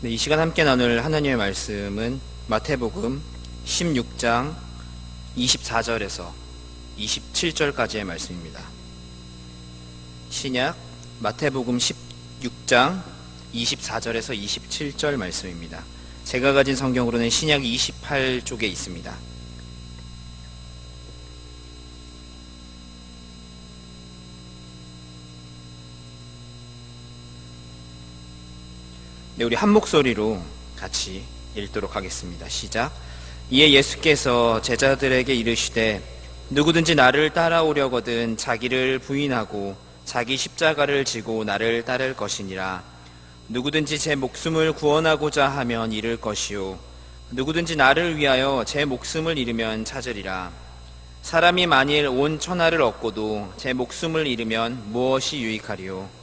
네, 이 시간 함께 나눌 하나님의 말씀은 마태복음 16장 24절에서 27절까지의 말씀입니다. 신약 마태복음 16장 24절에서 27절 말씀입니다. 제가 가진 성경으로는 신약 28쪽에 있습니다. 네, 우리 한 목소리로 같이 읽도록 하겠습니다. 시작. 이에 예수께서 제자들에게 이르시되 누구든지 나를 따라오려거든 자기를 부인하고 자기 십자가를 지고 나를 따를 것이니라. 누구든지 제 목숨을 구원하고자 하면 잃을 것이요 누구든지 나를 위하여 제 목숨을 잃으면 찾으리라. 사람이 만일 온 천하를 얻고도 제 목숨을 잃으면 무엇이 유익하리요?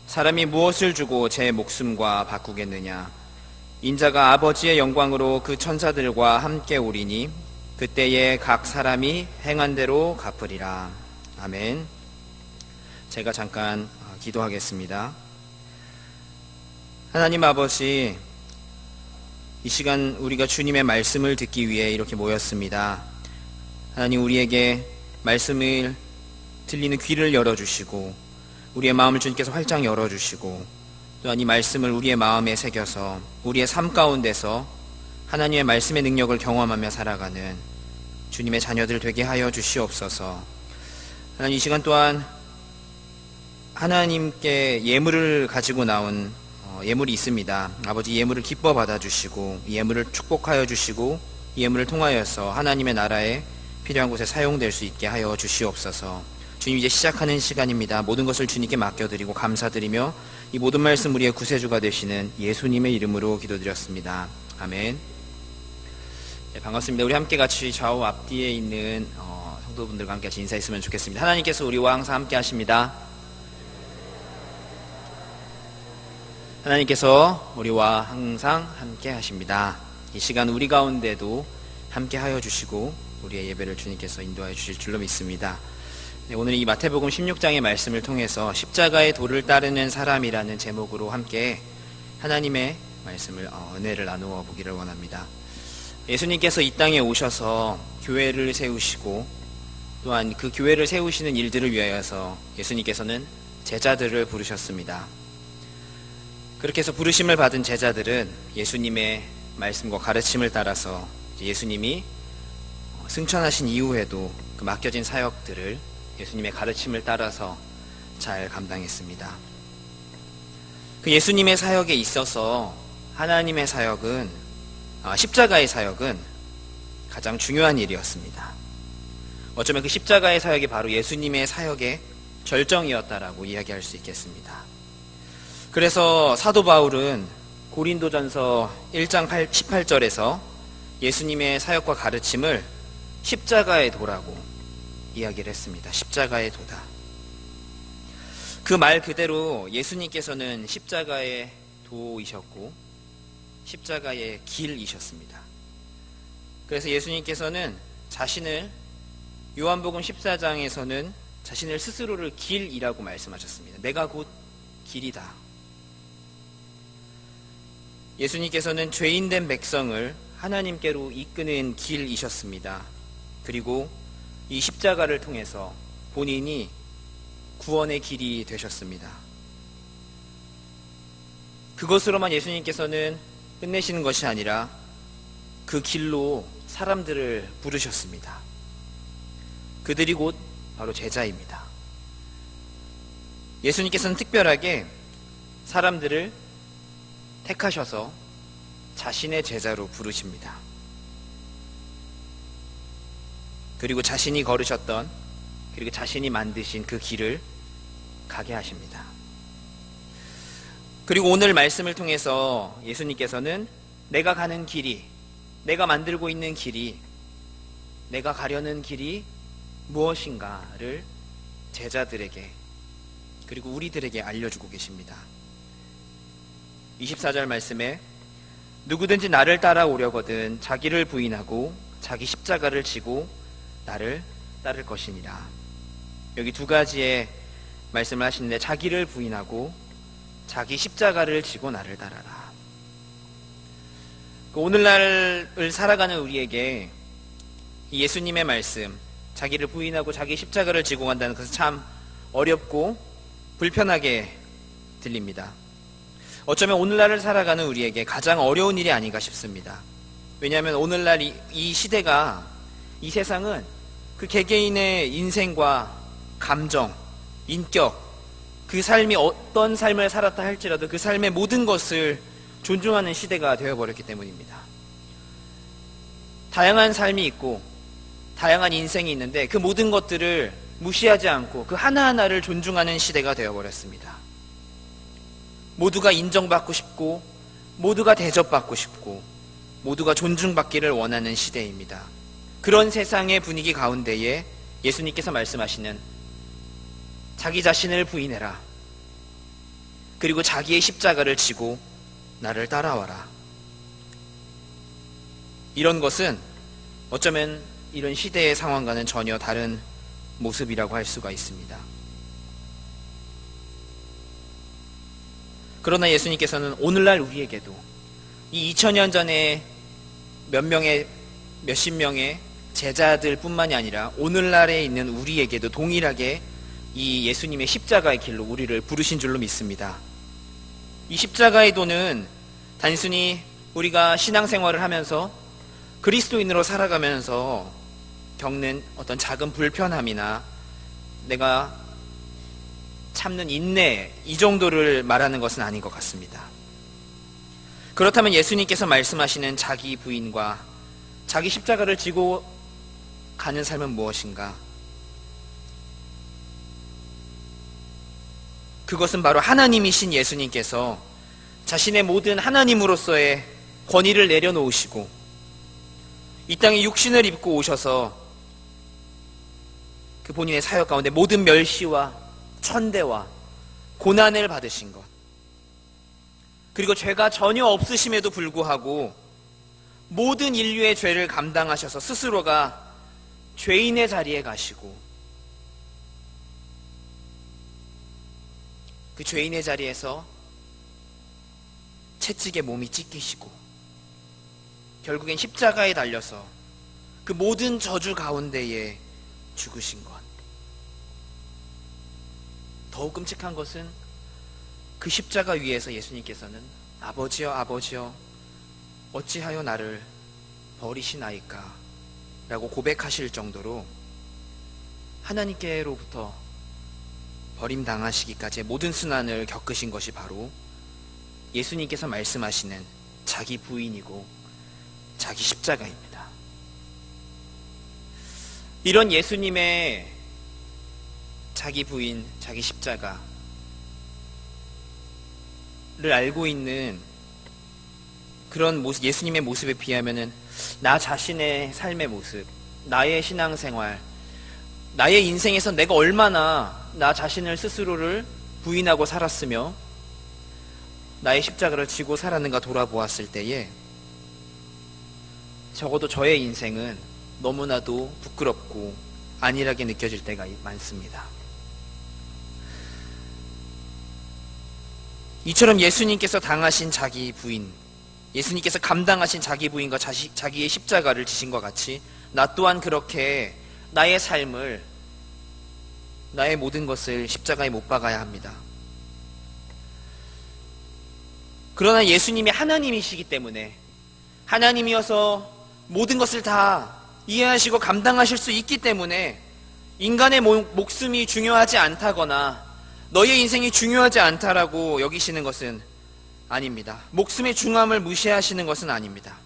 사람이 무엇을 주고 제 목숨과 바꾸겠느냐? 인자가 아버지의 영광으로 그 천사들과 함께 오리니 그때에 각 사람이 행한 대로 갚으리라. 아멘. 제가 잠깐 기도하겠습니다. 하나님 아버지, 이 시간 우리가 주님의 말씀을 듣기 위해 이렇게 모였습니다. 하나님, 우리에게 말씀을 들리는 귀를 열어주시고 우리의 마음을 주님께서 활짝 열어주시고 또한 이 말씀을 우리의 마음에 새겨서 우리의 삶 가운데서 하나님의 말씀의 능력을 경험하며 살아가는 주님의 자녀들 되게 하여 주시옵소서. 하나님, 이 시간 또한 하나님께 예물을 가지고 나온 예물이 있습니다. 아버지, 예물을 기뻐 받아주시고 이 예물을 축복하여 주시고 이 예물을 통하여서 하나님의 나라에 필요한 곳에 사용될 수 있게 하여 주시옵소서. 주님, 이제 시작하는 시간입니다. 모든 것을 주님께 맡겨드리고 감사드리며 이 모든 말씀 우리의 구세주가 되시는 예수님의 이름으로 기도드렸습니다. 아멘. 네, 반갑습니다. 우리 함께 같이 좌우 앞뒤에 있는 성도분들과 함께 같이 인사했으면 좋겠습니다. 하나님께서 우리와 항상 함께 하십니다. 하나님께서 우리와 항상 함께 하십니다. 이 시간 우리 가운데도 함께 하여 주시고 우리의 예배를 주님께서 인도하여 주실 줄로 믿습니다. 네, 오늘 이 마태복음 16장의 말씀을 통해서 십자가의 도를 따르는 사람이라는 제목으로 함께 하나님의 말씀을 은혜를 나누어 보기를 원합니다. 예수님께서 이 땅에 오셔서 교회를 세우시고 또한 그 교회를 세우시는 일들을 위하여서 예수님께서는 제자들을 부르셨습니다. 그렇게 해서 부르심을 받은 제자들은 예수님의 말씀과 가르침을 따라서 예수님이 승천하신 이후에도 그 맡겨진 사역들을 예수님의 가르침을 따라서 잘 감당했습니다. 그 예수님의 사역에 있어서 하나님의 사역은, 십자가의 사역은 가장 중요한 일이었습니다. 어쩌면 그 십자가의 사역이 바로 예수님의 사역의 절정이었다라고 이야기할 수 있겠습니다. 그래서 사도 바울은 고린도전서 1장 18절에서 예수님의 사역과 가르침을 십자가의 도라고 이야기를 했습니다. 십자가의 도다. 그 말 그대로 예수님께서는 십자가의 도이셨고 십자가의 길이셨습니다. 그래서 예수님께서는 자신을 요한복음 14장에서는 자신을 스스로를 길이라고 말씀하셨습니다. 내가 곧 길이다. 예수님께서는 죄인된 백성을 하나님께로 이끄는 길이셨습니다. 그리고 이 십자가를 통해서 본인이 구원의 길이 되셨습니다. 그것으로만 예수님께서는 끝내시는 것이 아니라 그 길로 사람들을 부르셨습니다. 그들이 곧 바로 제자입니다. 예수님께서는 특별하게 사람들을 택하셔서 자신의 제자로 부르십니다. 그리고 자신이 걸으셨던, 그리고 자신이 만드신 그 길을 가게 하십니다. 그리고 오늘 말씀을 통해서 예수님께서는 내가 가는 길이, 내가 만들고 있는 길이, 내가 가려는 길이 무엇인가를 제자들에게 그리고 우리들에게 알려주고 계십니다. 24절 말씀에 누구든지 나를 따라오려거든 자기를 부인하고 자기 십자가를 지고 나를 따를 것이니라. 여기 두 가지의 말씀을 하시는데 자기를 부인하고 자기 십자가를 지고 나를 따라라. 오늘날을 살아가는 우리에게 이 예수님의 말씀, 자기를 부인하고 자기 십자가를 지고 간다는 것은 참 어렵고 불편하게 들립니다. 어쩌면 오늘날을 살아가는 우리에게 가장 어려운 일이 아닌가 싶습니다. 왜냐하면 오늘날 이 시대가, 이 세상은 그 개개인의 인생과 감정, 인격, 그 삶이 어떤 삶을 살았다 할지라도 그 삶의 모든 것을 존중하는 시대가 되어버렸기 때문입니다. 다양한 삶이 있고 다양한 인생이 있는데 그 모든 것들을 무시하지 않고 그 하나하나를 존중하는 시대가 되어버렸습니다. 모두가 인정받고 싶고 모두가 대접받고 싶고 모두가 존중받기를 원하는 시대입니다. 그런 세상의 분위기 가운데에 예수님께서 말씀하시는 자기 자신을 부인해라. 그리고 자기의 십자가를 지고 나를 따라와라. 이런 것은 어쩌면 이런 시대의 상황과는 전혀 다른 모습이라고 할 수가 있습니다. 그러나 예수님께서는 오늘날 우리에게도 이 2000년 전에 몇십 명의 제자들 뿐만이 아니라 오늘날에 있는 우리에게도 동일하게 이 예수님의 십자가의 길로 우리를 부르신 줄로 믿습니다. 이 십자가의 도는 단순히 우리가 신앙생활을 하면서 그리스도인으로 살아가면서 겪는 어떤 작은 불편함이나 내가 참는 인내, 이 정도를 말하는 것은 아닌 것 같습니다. 그렇다면 예수님께서 말씀하시는 자기 부인과 자기 십자가를 지고 가는 삶은 무엇인가? 그것은 바로 하나님이신 예수님께서 자신의 모든 하나님으로서의 권위를 내려놓으시고 이 땅에 육신을 입고 오셔서 그 본인의 사역 가운데 모든 멸시와 천대와 고난을 받으신 것, 그리고 죄가 전혀 없으심에도 불구하고 모든 인류의 죄를 감당하셔서 스스로가 죄인의 자리에 가시고 그 죄인의 자리에서 채찍에 몸이 찢기시고 결국엔 십자가에 달려서 그 모든 저주 가운데에 죽으신 것. 더욱 끔찍한 것은 그 십자가 위에서 예수님께서는 아버지여 아버지여 어찌하여 나를 버리시나이까 라고 고백하실 정도로 하나님께로부터 버림당하시기까지의 모든 순환을 겪으신 것이 바로 예수님께서 말씀하시는 자기 부인이고 자기 십자가입니다. 이런 예수님의 자기 부인, 자기 십자가를 알고 있는 그런 모습, 예수님의 모습에 비하면은 나 자신의 삶의 모습, 나의 신앙생활, 나의 인생에서 내가 얼마나 나 자신을 스스로를 부인하고 살았으며 나의 십자가를 지고 살았는가 돌아보았을 때에 적어도 저의 인생은 너무나도 부끄럽고 안일하게 느껴질 때가 많습니다. 이처럼 예수님께서 당하신 자기 부인, 예수님께서 감당하신 자기 부인과 자기의 십자가를 지신 것 같이 나 또한 그렇게 나의 삶을, 나의 모든 것을 십자가에 못 박아야 합니다. 그러나 예수님이 하나님이시기 때문에 하나님이어서 모든 것을 다 이해하시고 감당하실 수 있기 때문에 인간의 목숨이 중요하지 않다거나 너의 인생이 중요하지 않다라고 여기시는 것은 아닙니다. 목숨의 중함을 무시하시는 것은 아닙니다.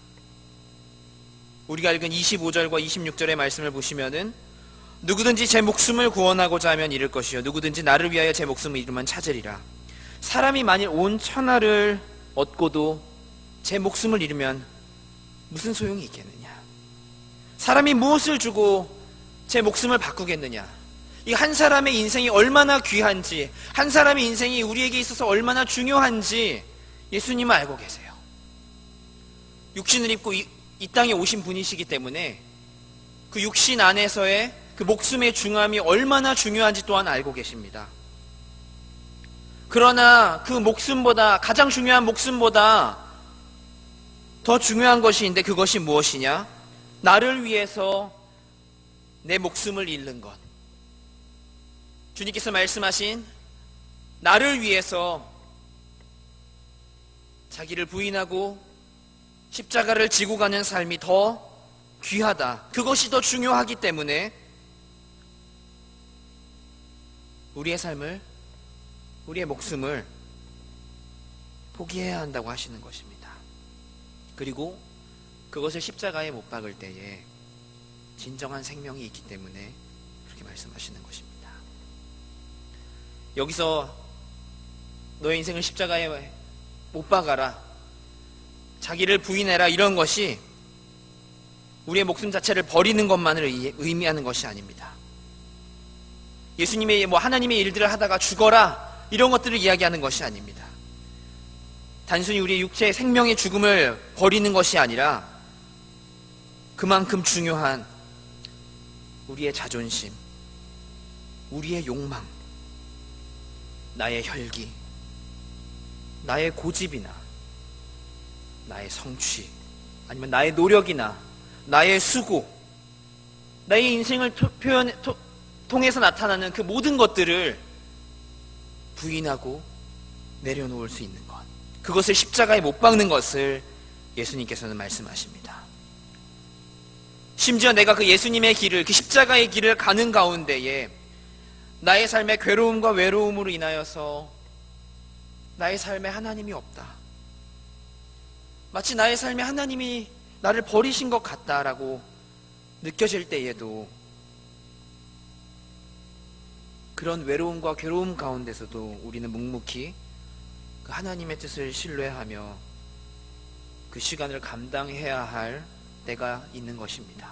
우리가 읽은 25절과 26절의 말씀을 보시면은 누구든지 제 목숨을 구원하고자 하면 잃을 것이요 누구든지 나를 위하여 제 목숨을 잃으면 찾으리라. 사람이 만일 온 천하를 얻고도 제 목숨을 잃으면 무슨 소용이 있겠느냐? 사람이 무엇을 주고 제 목숨을 바꾸겠느냐? 이 한 사람의 인생이 얼마나 귀한지, 한 사람의 인생이 우리에게 있어서 얼마나 중요한지 예수님은 알고 계세요. 육신을 입고 이 땅에 오신 분이시기 때문에 그 육신 안에서의 그 목숨의 중함이 얼마나 중요한지 또한 알고 계십니다. 그러나 그 목숨보다, 가장 중요한 목숨보다 더 중요한 것이 있는데 그것이 무엇이냐? 나를 위해서 내 목숨을 잃는 것. 주님께서 말씀하신 나를 위해서 자기를 부인하고 십자가를 지고 가는 삶이 더 귀하다. 그것이 더 중요하기 때문에 우리의 삶을, 우리의 목숨을 포기해야 한다고 하시는 것입니다. 그리고 그것을 십자가에 못 박을 때에 진정한 생명이 있기 때문에 그렇게 말씀하시는 것입니다. 여기서 너의 인생을 십자가에 못 박아라, 자기를 부인해라, 이런 것이 우리의 목숨 자체를 버리는 것만을 의미하는 것이 아닙니다. 예수님의 하나님의 일들을 하다가 죽어라, 이런 것들을 이야기하는 것이 아닙니다. 단순히 우리의 육체의 생명의 죽음을 버리는 것이 아니라 그만큼 중요한 우리의 자존심, 우리의 욕망, 나의 혈기, 나의 고집이나 나의 성취, 아니면 나의 노력이나 나의 수고, 나의 인생을 통해서 나타나는 그 모든 것들을 부인하고 내려놓을 수 있는 것, 그것을 십자가에 못 박는 것을 예수님께서는 말씀하십니다. 심지어 내가 그 예수님의 길을, 그 십자가의 길을 가는 가운데에 나의 삶의 괴로움과 외로움으로 인하여서 나의 삶에 하나님이 없다, 마치 나의 삶에 하나님이 나를 버리신 것 같다라고 느껴질 때에도, 그런 외로움과 괴로움 가운데서도 우리는 묵묵히 그 하나님의 뜻을 신뢰하며 그 시간을 감당해야 할 때가 있는 것입니다.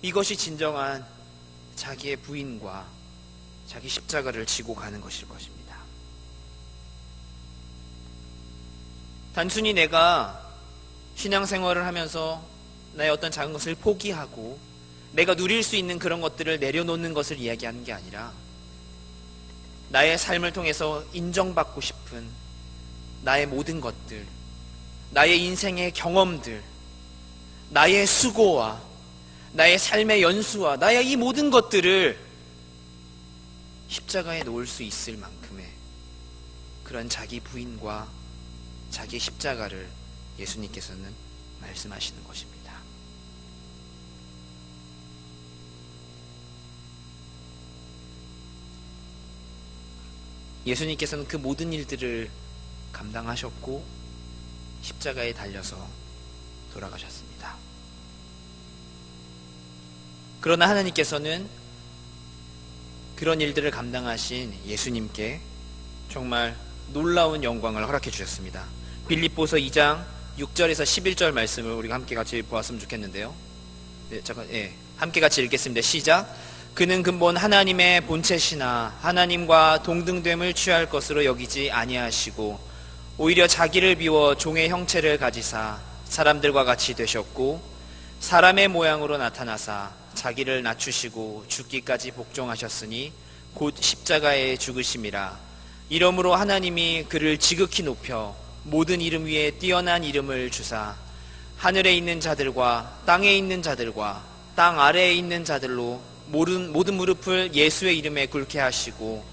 이것이 진정한 자기의 부인과 자기 십자가를 지고 가는 것일 것입니다. 단순히 내가 신앙생활을 하면서 나의 어떤 작은 것을 포기하고 내가 누릴 수 있는 그런 것들을 내려놓는 것을 이야기하는 게 아니라, 나의 삶을 통해서 인정받고 싶은 나의 모든 것들, 나의 인생의 경험들, 나의 수고와 나의 삶의 연수와 나의 이 모든 것들을 십자가에 놓을 수 있을 만큼의 그런 자기 부인과 자기 십자가를 예수님께서는 말씀하시는 것입니다. 예수님께서는 그 모든 일들을 감당하셨고 십자가에 달려서 돌아가셨습니다. 그러나 하나님께서는 그런 일들을 감당하신 예수님께 정말 놀라운 영광을 허락해 주셨습니다. 빌립보서 2장 6절에서 11절 말씀을 우리가 함께 같이 보았으면 좋겠는데요. 함께 같이 읽겠습니다. 시작. 그는 근본 하나님의 본체시나 하나님과 동등됨을 취할 것으로 여기지 아니하시고 오히려 자기를 비워 종의 형체를 가지사 사람들과 같이 되셨고 사람의 모양으로 나타나사 자기를 낮추시고 죽기까지 복종하셨으니 곧 십자가에 죽으심이라. 이러므로 하나님이 그를 지극히 높여 모든 이름 위에 뛰어난 이름을 주사 하늘에 있는 자들과 땅에 있는 자들과 땅 아래에 있는 자들로 모든 무릎을 예수의 이름에 꿇게 하시고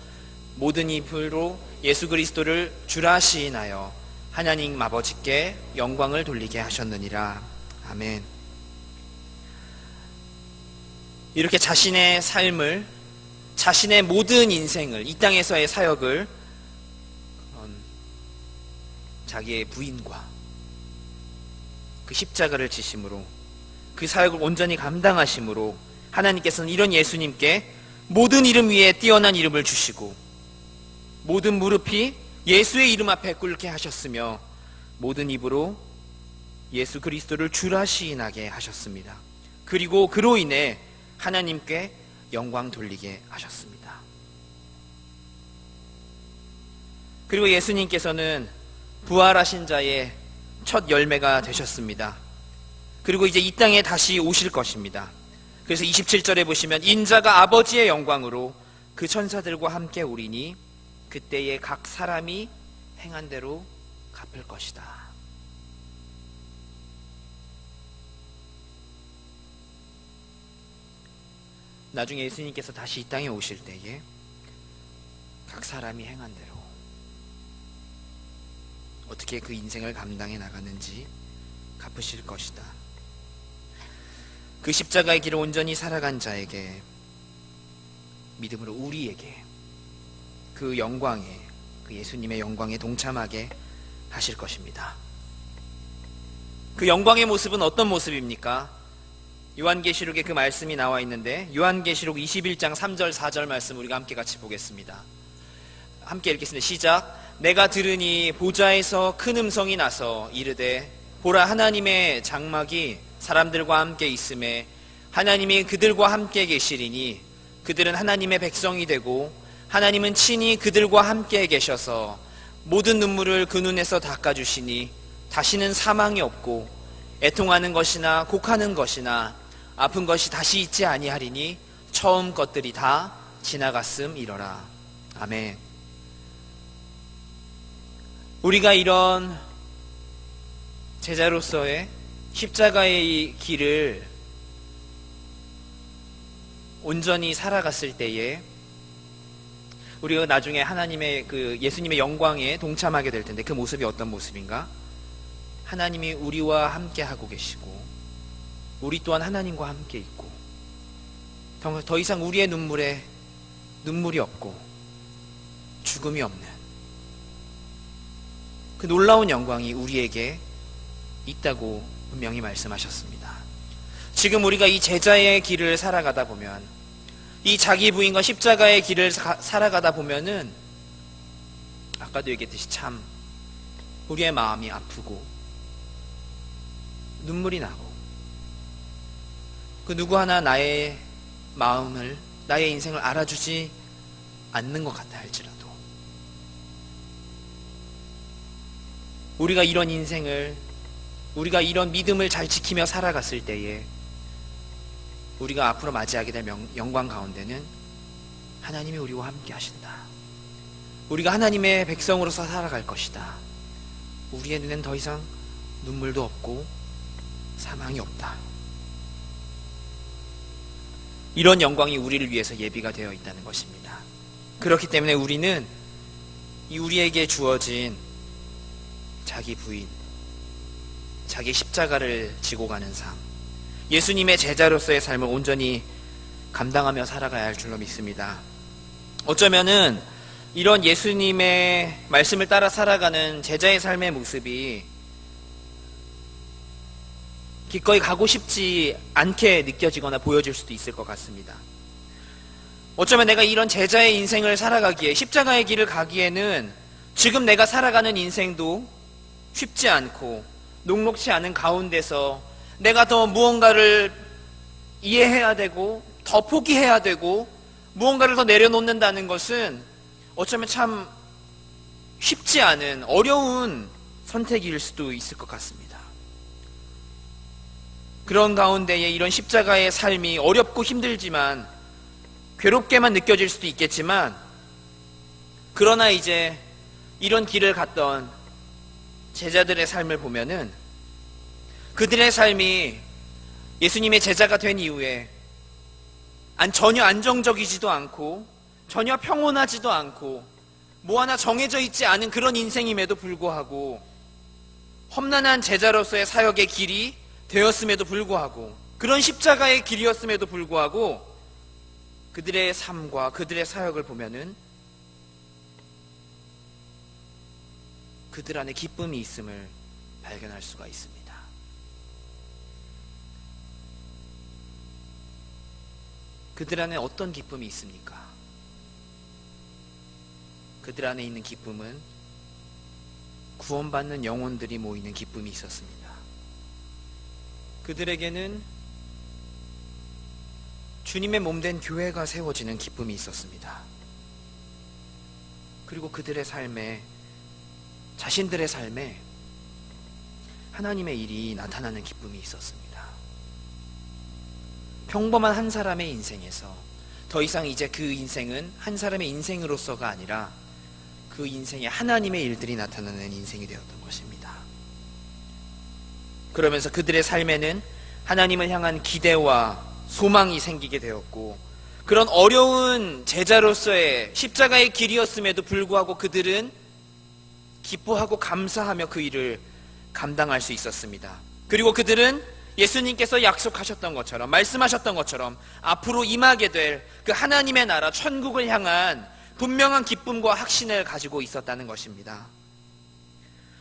모든 입으로 예수 그리스도를 주라 시인하여 하나님 아버지께 영광을 돌리게 하셨느니라. 아멘. 이렇게 자신의 삶을, 자신의 모든 인생을, 이 땅에서의 사역을 자기의 부인과 그 십자가를 지심으로 그 사역을 온전히 감당하심으로 하나님께서는 이런 예수님께 모든 이름 위에 뛰어난 이름을 주시고 모든 무릎이 예수의 이름 앞에 꿇게 하셨으며 모든 입으로 예수 그리스도를 주라 시인하게 하셨습니다. 그리고 그로 인해 하나님께 영광 돌리게 하셨습니다. 그리고 예수님께서는 부활하신 자의 첫 열매가 되셨습니다. 그리고 이제 이 땅에 다시 오실 것입니다. 그래서 27절에 보시면 인자가 아버지의 영광으로 그 천사들과 함께 오리니 그때에 각 사람이 행한 대로 갚을 것이다. 나중에 예수님께서 다시 이 땅에 오실 때에 각 사람이 행한 대로 어떻게 그 인생을 감당해 나가는지 갚으실 것이다. 그 십자가의 길을 온전히 살아간 자에게, 믿음으로 우리에게 그 영광에, 그 예수님의 영광에 동참하게 하실 것입니다. 그 영광의 모습은 어떤 모습입니까? 요한계시록에 그 말씀이 나와 있는데, 요한계시록 21장 3절 4절 말씀 우리가 함께 같이 보겠습니다. 함께 읽겠습니다. 시작. 내가 들으니 보좌에서 큰 음성이 나서 이르되 보라, 하나님의 장막이 사람들과 함께 있음에 하나님이 그들과 함께 계시리니 그들은 하나님의 백성이 되고 하나님은 친히 그들과 함께 계셔서 모든 눈물을 그 눈에서 닦아주시니 다시는 사망이 없고 애통하는 것이나 곡하는 것이나 아픈 것이 다시 있지 아니하리니 처음 것들이 다 지나갔음이러라. 아멘. 우리가 이런 제자로서의 십자가의 길을 온전히 살아갔을 때에 우리가 나중에 하나님의 그 예수님의 영광에 동참하게 될 텐데, 그 모습이 어떤 모습인가? 하나님이 우리와 함께 하고 계시고 우리 또한 하나님과 함께 있고 더 이상 우리의 눈물에 눈물이 없고 죽음이 없는 그 놀라운 영광이 우리에게 있다고 분명히 말씀하셨습니다. 지금 우리가 이 제자의 길을 살아가다 보면, 이 자기 부인과 십자가의 길을 살아가다 보면은 아까도 얘기했듯이 참 우리의 마음이 아프고 눈물이 나고, 그 누구 하나 나의 마음을, 나의 인생을 알아주지 않는 것 같아 할지라도 우리가 이런 인생을, 우리가 이런 믿음을 잘 지키며 살아갔을 때에 우리가 앞으로 맞이하게 될 영광 가운데는 하나님이 우리와 함께 하신다. 우리가 하나님의 백성으로서 살아갈 것이다. 우리의 눈엔 더 이상 눈물도 없고 사망이 없다. 이런 영광이 우리를 위해서 예비가 되어 있다는 것입니다. 그렇기 때문에 우리는 이 우리에게 주어진 자기 부인, 자기 십자가를 지고 가는 삶, 예수님의 제자로서의 삶을 온전히 감당하며 살아가야 할 줄로 믿습니다. 어쩌면은 이런 예수님의 말씀을 따라 살아가는 제자의 삶의 모습이 기꺼이 가고 싶지 않게 느껴지거나 보여질 수도 있을 것 같습니다. 어쩌면 내가 이런 제자의 인생을 살아가기에, 십자가의 길을 가기에는 지금 내가 살아가는 인생도 쉽지 않고 녹록치 않은 가운데서 내가 더 무언가를 이해해야 되고 더 포기해야 되고 무언가를 더 내려놓는다는 것은 어쩌면 참 쉽지 않은 어려운 선택일 수도 있을 것 같습니다. 그런 가운데에 이런 십자가의 삶이 어렵고 힘들지만 괴롭게만 느껴질 수도 있겠지만, 그러나 이제 이런 길을 갔던 제자들의 삶을 보면은 그들의 삶이 예수님의 제자가 된 이후에 전혀 안정적이지도 않고 전혀 평온하지도 않고 뭐 하나 정해져 있지 않은 그런 인생임에도 불구하고, 험난한 제자로서의 사역의 길이 되었음에도 불구하고, 그런 십자가의 길이었음에도 불구하고 그들의 삶과 그들의 사역을 보면은 그들 안에 기쁨이 있음을 발견할 수가 있습니다. 그들 안에 어떤 기쁨이 있습니까? 그들 안에 있는 기쁨은 구원받는 영혼들이 모이는 기쁨이 있었습니다. 그들에게는 주님의 몸된 교회가 세워지는 기쁨이 있었습니다. 그리고 그들의 삶에, 자신들의 삶에 하나님의 일이 나타나는 기쁨이 있었습니다. 평범한 한 사람의 인생에서 더 이상 이제 그 인생은 한 사람의 인생으로서가 아니라 그 인생에 하나님의 일들이 나타나는 인생이 되었던 것입니다. 그러면서 그들의 삶에는 하나님을 향한 기대와 소망이 생기게 되었고, 그런 어려운 제자로서의 십자가의 길이었음에도 불구하고 그들은 기뻐하고 감사하며 그 일을 감당할 수 있었습니다. 그리고 그들은 예수님께서 약속하셨던 것처럼, 말씀하셨던 것처럼 앞으로 임하게 될 그 하나님의 나라 천국을 향한 분명한 기쁨과 확신을 가지고 있었다는 것입니다.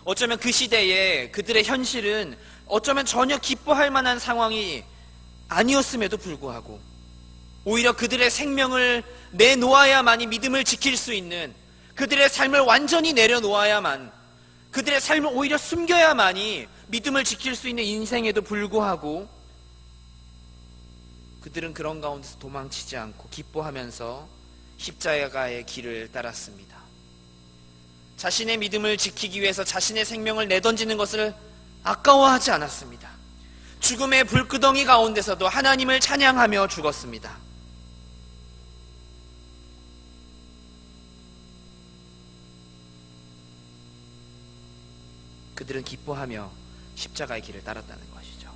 어쩌면 그 시대에 그들의 현실은 어쩌면 전혀 기뻐할 만한 상황이 아니었음에도 불구하고 오히려 그들의 생명을 내놓아야만이 믿음을 지킬 수 있는, 그들의 삶을 완전히 내려놓아야만, 그들의 삶을 오히려 숨겨야만이 믿음을 지킬 수 있는 인생에도 불구하고 그들은 그런 가운데서 도망치지 않고 기뻐하면서 십자가의 길을 따랐습니다. 자신의 믿음을 지키기 위해서 자신의 생명을 내던지는 것을 아까워하지 않았습니다. 죽음의 불구덩이 가운데서도 하나님을 찬양하며 죽었습니다. 그들은 기뻐하며 십자가의 길을 따랐다는 것이죠.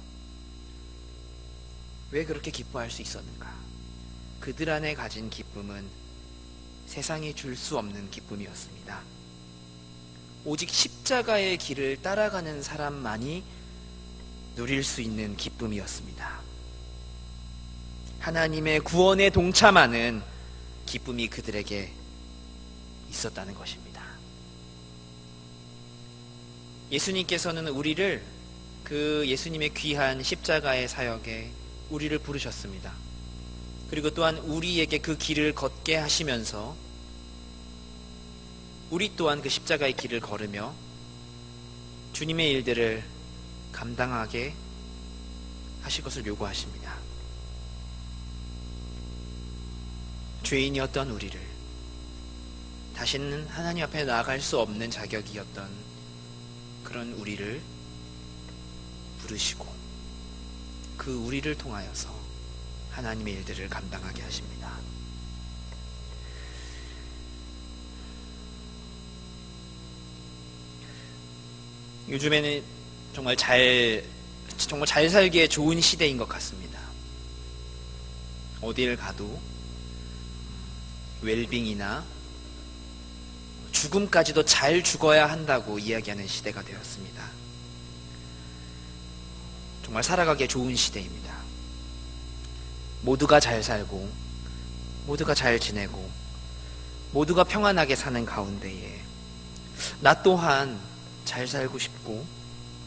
왜 그렇게 기뻐할 수 있었는가? 그들 안에 가진 기쁨은 세상이 줄 수 없는 기쁨이었습니다. 오직 십자가의 길을 따라가는 사람만이 누릴 수 있는 기쁨이었습니다. 하나님의 구원에 동참하는 기쁨이 그들에게 있었다는 것입니다. 예수님께서는 우리를 그 예수님의 귀한 십자가의 사역에 우리를 부르셨습니다. 그리고 또한 우리에게 그 길을 걷게 하시면서 우리 또한 그 십자가의 길을 걸으며 주님의 일들을 감당하게 하실 것을 요구하십니다. 죄인이었던 우리를, 다시는 하나님 앞에 나아갈 수 없는 자격이었던 그런 우리를 부르시고 그 우리를 통하여서 하나님의 일들을 감당하게 하십니다. 요즘에는 정말 잘 살기에 좋은 시대인 것 같습니다. 어딜 가도 웰빙이나 죽음까지도 잘 죽어야 한다고 이야기하는 시대가 되었습니다. 정말 살아가기에 좋은 시대입니다. 모두가 잘 살고 모두가 잘 지내고 모두가 평안하게 사는 가운데에 나 또한 잘 살고 싶고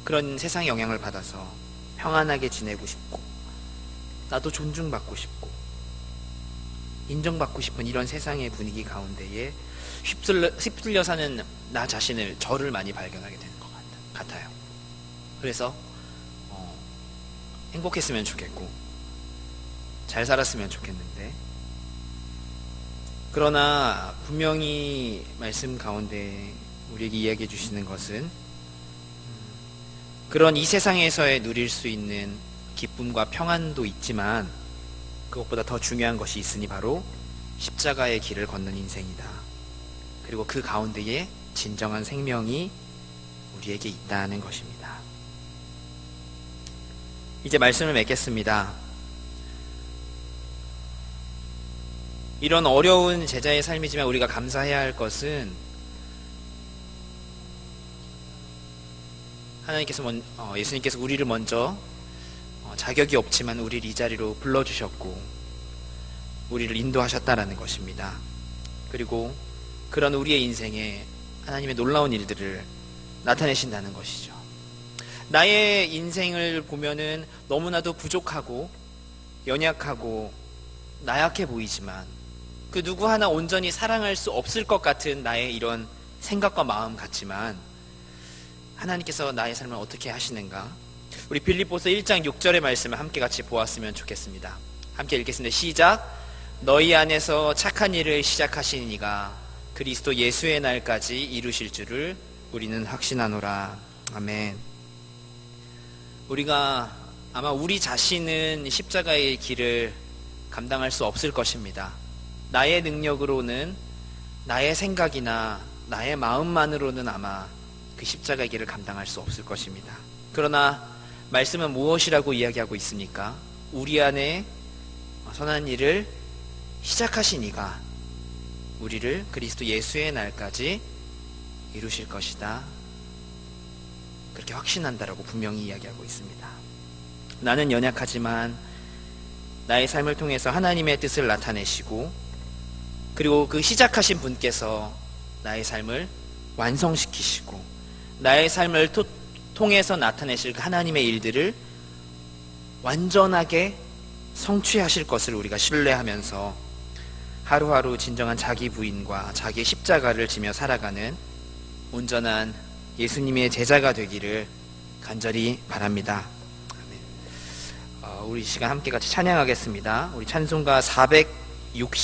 그런 세상의 영향을 받아서 평안하게 지내고 싶고 나도 존중받고 싶고 인정받고 싶은 이런 세상의 분위기 가운데에 휩쓸려 사는 나 자신을, 저를 많이 발견하게 되는 것 같아요. 그래서 행복했으면 좋겠고 잘 살았으면 좋겠는데, 그러나 분명히 말씀 가운데 우리에게 이야기해 주시는 것은 그런 이 세상에서의 누릴 수 있는 기쁨과 평안도 있지만 그것보다 더 중요한 것이 있으니 바로 십자가의 길을 걷는 인생이다. 그리고 그 가운데에 진정한 생명이 우리에게 있다는 것입니다. 이제 말씀을 맺겠습니다. 이런 어려운 제자의 삶이지만 우리가 감사해야 할 것은 예수님께서 우리를 먼저 자격이 없지만 우리를 이 자리로 불러주셨고 우리를 인도하셨다라는 것입니다. 그리고 그런 우리의 인생에 하나님의 놀라운 일들을 나타내신다는 것이죠. 나의 인생을 보면은 너무나도 부족하고 연약하고 나약해 보이지만 그 누구 하나 온전히 사랑할 수 없을 것 같은 나의 이런 생각과 마음 같지만 하나님께서 나의 삶을 어떻게 하시는가? 우리 빌립보서 1장 6절의 말씀을 함께 같이 보았으면 좋겠습니다. 함께 읽겠습니다. 시작. 너희 안에서 착한 일을 시작하신 이가 그리스도 예수의 날까지 이루실 줄을 우리는 확신하노라. 아멘. 우리가 아마 우리 자신은 십자가의 길을 감당할 수 없을 것입니다. 나의 능력으로는, 나의 생각이나 나의 마음만으로는 아마 그 십자가의 길을 감당할 수 없을 것입니다. 그러나 말씀은 무엇이라고 이야기하고 있습니까? 우리 안에 선한 일을 시작하신 이가 우리를 그리스도 예수의 날까지 이루실 것이다. 그렇게 확신한다라고 분명히 이야기하고 있습니다. 나는 연약하지만 나의 삶을 통해서 하나님의 뜻을 나타내시고, 그리고 그 시작하신 분께서 나의 삶을 완성시키시고 나의 삶을 통해서 나타내실 그 하나님의 일들을 완전하게 성취하실 것을 우리가 신뢰하면서 하루하루 진정한 자기 부인과 자기의 십자가를 지며 살아가는 온전한 예수님의 제자가 되기를 간절히 바랍니다. 우리 이 시간 함께 같이 찬양하겠습니다. 우리 찬송가 460